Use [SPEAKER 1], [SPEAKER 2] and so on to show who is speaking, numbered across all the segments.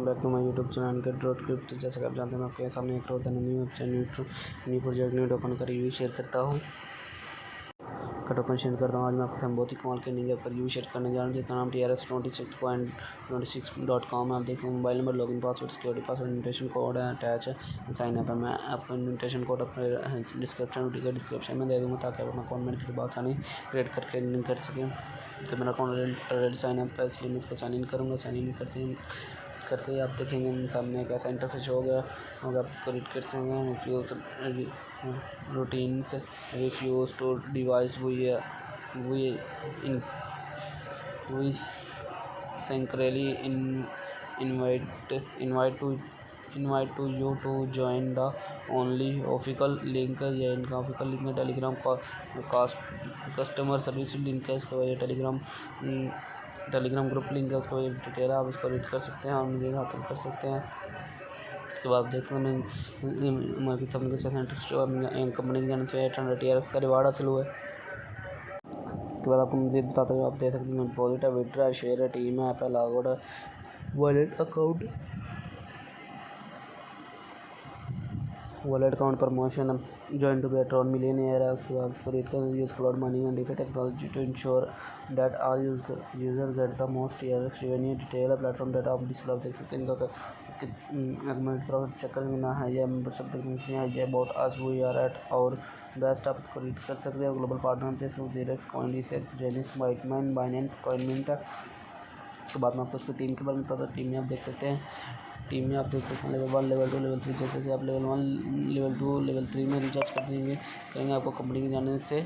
[SPEAKER 1] Welcome back to my YouTube channel get dot crypto. जैसे कि आप जानते हैं मैं आपके सामने एक रोज़ाना new website new project new token का रिव्यू शेयर करता हूँ आज मैं आपके सामने बहुत ही कमाल के नीचे पर रिव्यू शेयर करने जा रहा हूँ जिसका नाम TRX26.26.com है। आप देख सकते हैं mobile number, login password, security password, invitation code है अटैच है, साइन अप है। मैं आपको इन्विटेशन कोड अपने डिस्क्रिप्शन में दे दूँगा ताकि आप अपना अकाउंट मेरे से आसानी क्रिएट करके लिंक कर सकें। तो मेरा अकाउंट ऑलरेडी साइन अप है इसलिए मैं इसका साइन इन करूँगा। साइन इन करते ही आप देखेंगे सामने एक ऐसा इंटरफेस होगा आप इसको रीड कर सकेंगे। Routines refuse to device we sincerely invite to you to join the only official link। ये इनका ऑफिशियल लिंक है, टेलीग्राम कस्टमर सर्विस लिंक है, इसके वजह टेलीग्राम ग्रुप लिंक है, उसका वजह डिटेल है, आप इसको रीड कर सकते हैं और मुझे हासिल कर सकते हैं। उसके बाद देख सकते हैं हमारे कंपनी की जाने से 800 TRX का रिवार्ड हासिल हुआ है। उसके बाद आपको मुझे बताते हुए आप देख सकते हैं डिपॉजिट है, विड्रा है, शेयर है, टीम है, ऐप है, लॉगआउट है, वॉलेट अकाउंट प्रमोशन है, जॉइन टू बेट्रॉन मिलियनेयर है। उसके बाद उसको रीड कर use cloud money and DeFi technology to ensure that our user get the most TRX revenue. Detail है प्लेटफॉर्म डाटा आप डिस्प्ले आप देख सकते हैं। इनका प्रॉफिट चेक करके ना है ये मेंबरशिप देखनी है, ये about us we are at our best आप इसको रीड कर सकते हैं। ग्लोबल पार्टनर है इसमें जीरेक्स, कॉइनडिसेक्स, जेनिस, बाइटमैन, बाइनेंस, कॉइनमिंट है। उसके बाद में आपको उसकी टीम के बारे में बता दो। टीम में आप देख सकते हैं लेवल 1, लेवल 2, लेवल 3। जैसे आप लेवल 1, लेवल 2, लेवल 3 में रिचार्ज करेंगे आपको कंपनी की जाने से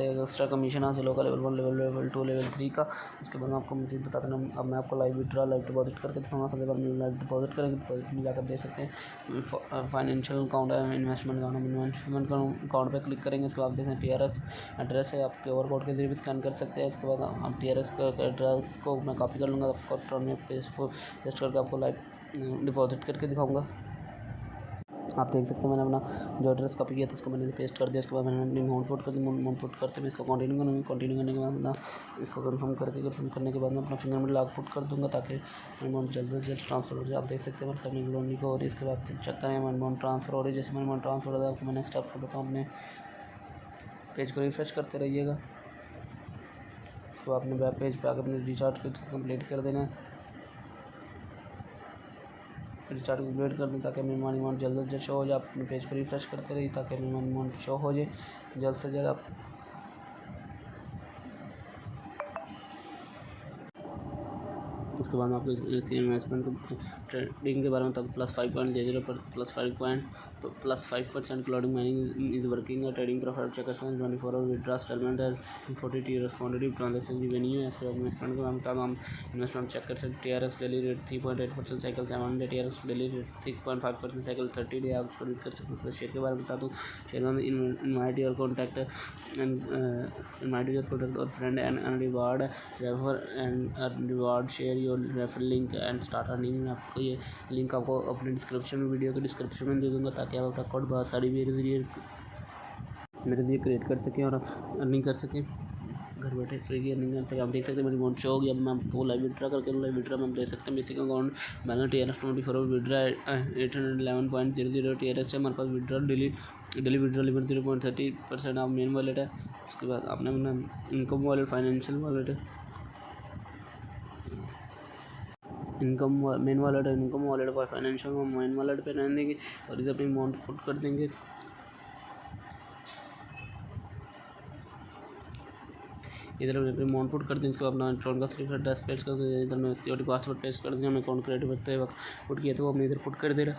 [SPEAKER 1] एक्स्ट्रा कमीशन हासिल होगा लेवल 1, लेवल 2, लेवल 3 का। उसके बाद आपको मज़ीद बता देना। अब मैं आपको लाइव विड्रॉ, लाइव डिपॉजिट करके दिखाऊंगा। सबसे पहले लाइव डिपॉजिट करेंगे, डिपॉजिट में जाकर देख सकते हैं फाइनेंशियल अकाउंट है, इन्वेस्टमेंट अकाउंट पर क्लिक करेंगे। इसके बाद देख सकते हैं TRX एड्रेस है, आप QR कोड के जरिए भी स्कैन कर सकते हैं। इसके बाद आप TRX का एड्रेस को मैं कॉपी कर लूँगा, आपको ट्रॉन में पेस्ट करके आपको लाइव डिपॉजिट करके दिखाऊँगा। आप देख सकते हैं मैंने अपना जो एड्रेस कॉपी किया था उसको मैंने पेस्ट कर दिया। उसके बाद मैंने अपनी अमाउंट पुट कर दी। अमाउंट पुट करते मैं इसको कंटिन्यू करूँगी। कंटिन्यू करने के बाद अपना इसको कंफर्म करने के बाद मैं अपना फिंगरप्रिंट लॉक पुट कर दूँगा ताकि अमाउंट जल्द से जल्द ट्रांसफर हो जाए। आप देख सकते हैं मेरे सामने लोनी को, और इसके बाद चेक करें अमाउंट ट्रांसफ़र हो रही है। जैसे मेरी अमाउंट ट्रांसफर हो जाए आपको मैं नेक्स्ट स्टेप कर देता हूँ। अपने पेज को रिफ्रेश करते रहिएगा। उसके बाद अपने वेब पेज पर आकर अपने रिचार्ज कंप्लीट कर देना है। रिचार्ज कंप्लीट कर दें ताकि मेहमान अमाउंट जल्द से जल्द शो हो जाए। आप अपने पेज पर रिफ्रेश करते रहिए ताकि मेहमान अमाउंट शो हो जाए जल्द से जल्द। आप उसके बाद आपको इन्वेस्टमेंट ट्रेडिंग के बारे में तब +5.00 पर +5% क्लाउडिंग माइनिंग इज वर्किंग है। ट्रेडिंग प्रोफाइल चेक कर सकते हैं। 24 आवर विड्रॉ सेटलमेंट है, 40 TRX क्वांटिटी ट्रांजेक्शन रेवेन्यू है। इसके बाद इन्वेस्टमेंट के बारे में हम इन्वेस्टमेंट चेक कर सकते हैं। TRX daily rate 3.8% cycle, 700 TRX daily rate 6.5% cycle, 30 day आप उसको रीड कर सकते हैं। शेयर के बारे में बता दूँ, शेयर में इनवाइट योर कॉन्टैक्ट और friend and reward refer and reward share your refer link and start earning. मैं आपको ये लिंक आपको अपने डिस्क्रिप्शन में, वीडियो के डिस्क्रिप्शन में दे दूँगा ताकि आप अपना अकाउंट बहुत सारी मेरे जरिए क्रिएट कर सकें और अर्निंग कर सकें। घर बैठे फ्री की अर्निंग कर सकें। आप देख सकते हैं मेरी अमाउंट शो होगी। अब मैं आपको लाइव विड्रॉ करके लाइव विड्रॉ में देख सकते हैं basic account balance TRX 24 hour withdraw 811.00 TRX है हमारे पास। विड्रॉ डेली विड्रॉ लिमिट 0.30% आप मेन वॉलेट है। उसके बाद आपने अपना इनकम वॉलेट, फाइनेंशियल वॉलेट है, इनकम मेन वॉलेट है, इनकम वॉलेट पर फाइनेंशियल मेन वॉलेट पे रहने देंगे और इधर अपनी अमाउंट पुट कर देंगे। इधर अपनी अमाउंट पुट कर देंगे। इसको अपना अकाउंट का सिर्फ एड्रेस पेस्ट कर देंगे। इधर मैं सिक्योरिटी पासवर्ड पेस्ट कर देंगे। हमने अकाउंट क्रिएट करते वक्त पुट किया था वो हमने इधर पुट कर दे रहा।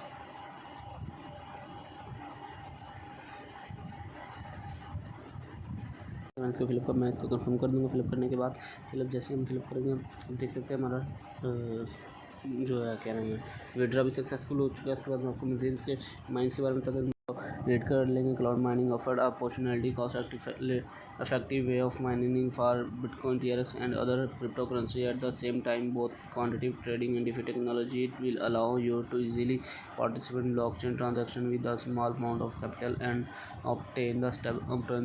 [SPEAKER 1] मैं इसको कंफर्म कर दूँगा। फिलअप करने के बाद जैसे हम फिलअप करेंगे देख सकते हैं हमारा जो है क्या नाम है विड्रॉ भी सक्सेसफुल हो चुका है। उसके बाद मैं आपको मज़ीद इसके माइंस के बारे में बता दूँ। रेट कर लेंगे। Cloud mining offered a personality cost effective way of mining for Bitcoin, TRX, and other cryptocurrency at the same time. Both quantitative trading and DeFi technology it will allow you to easily participate in blockchain transaction with a small amount of capital and obtain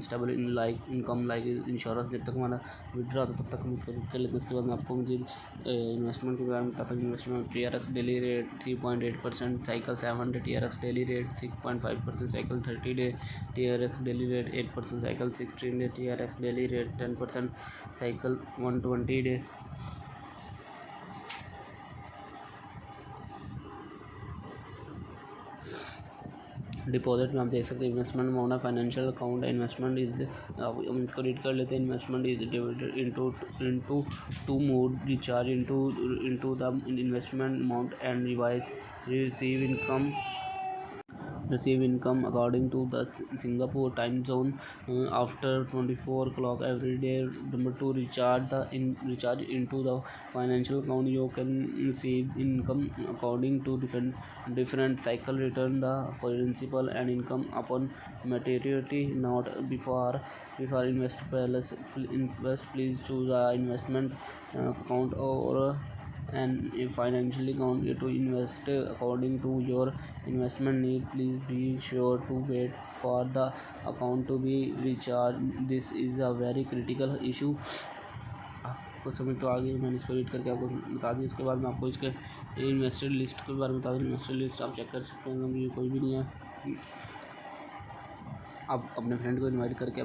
[SPEAKER 1] stable income like insurance. जब तक हमारा withdraw आता तब तक हम इसको कर लेते हैं। उसके बाद मैं आपको मजीद इन्वेस्टमेंट के बारे में बताता हूँ। Investment TRX daily rate 3.8%, cycle 700, TRX daily rate 6.5%, cycle 30 day, TRX daily rate 8%, cycle 16 day, TRX daily rate 10%, cycle 120 day. Deposit में आप देख सकते हैं investment amount financial account investment is, हम इसको रीड कर लेते हैं। Investment is divided into two mode, recharge into the investment amount and revise receive income according to the Singapore time zone after 24 o'clock every day. Number 2, recharge into the financial account. You can receive income according to different cycle. Return the principal and income upon maturity, not before invest. Please choose a investment account or and a financial account to invest according to your investment need. Please be sure to wait for the account to be recharged. This is a very critical issue. आपको समझ तो आ गई, मैंने इसको read करके आपको बता दी। उसके बाद मैं आपको इसके इन्वेस्टर लिस्ट के बारे में बता दूँ। इन्वेस्टर लिस्ट आप चेक कर सकते हैं, ये कोई भी नहीं है। आप अपने फ्रेंड को इनवाइट करके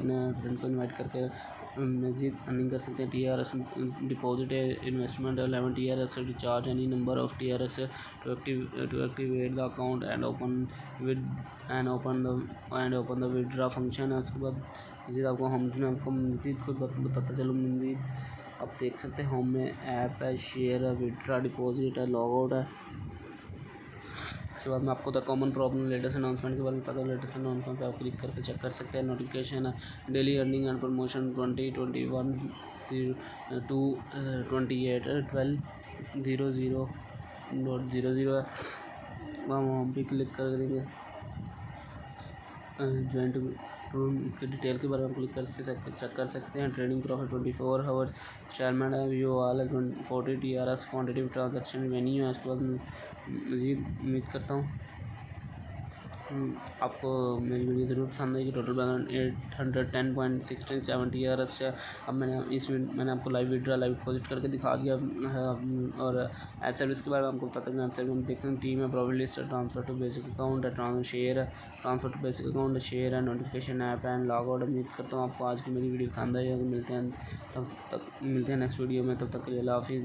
[SPEAKER 1] मजीद अर्निंग कर सकते हैं। TRX deposit investment 11 TRX recharge any number of TRX to activate the account and open the withdraw function है। उसके बाद मजीद आपको मजीद कुछ बताता चलूँ। मजीद आप देख सकते हैं होम में ऐप है, शेयर है, विड्रॉ, डिपॉजिट है, लॉग आउट है। उसके बाद मैं आपको the common problem latest announcement के बारे में बताता हूँ। लेटेस्ट अनाउंसमेंट पे आप क्लिक करके चेक कर सकते हैं। नोटिफिकेशन है, daily earning and promotion 2021 to 28/12/00 है। हम पे क्लिक कर देंगे जॉइंट रूम, इसके डिटेल के बारे में क्लिक करके चेक कर सकते हैं। ट्रेडिंग प्रॉफिट 24 आवर्स, स्टालमेंट है, व्यू ऑल है, 40 TRX क्वान्टिटी ट्रांजेक्शन वेन्यू है। उसके बाद मज़ीद उम्मीद करता हूँ आपको मेरी वीडियो ज़रूर पसंद आएगी। टोटल बैलेंस 810.67 TRX है। अब मैंने आपको लाइव विड्रॉ लाइव डिपॉजिट करके दिखा दिया है। और ऐप सर्विस के बारे में आपको बताते हैं। ऐप सर्विस में देखते हैं टीम है, प्रॉफिट लिस्ट है, ट्रांसफर टू बेसिक अकाउंट है, शेयर है, ट्रांसफर टू बेसिक अकाउंट है, शेयर है, नोटिफिकेशन ऐप है, लॉग आउट। उम्मीद करता हूँ आपको आज की मेरी वीडियो पसंद आई। मिलते हैं नेक्स्ट वीडियो में, तब तक के लिए अल्लाह हाफिज़।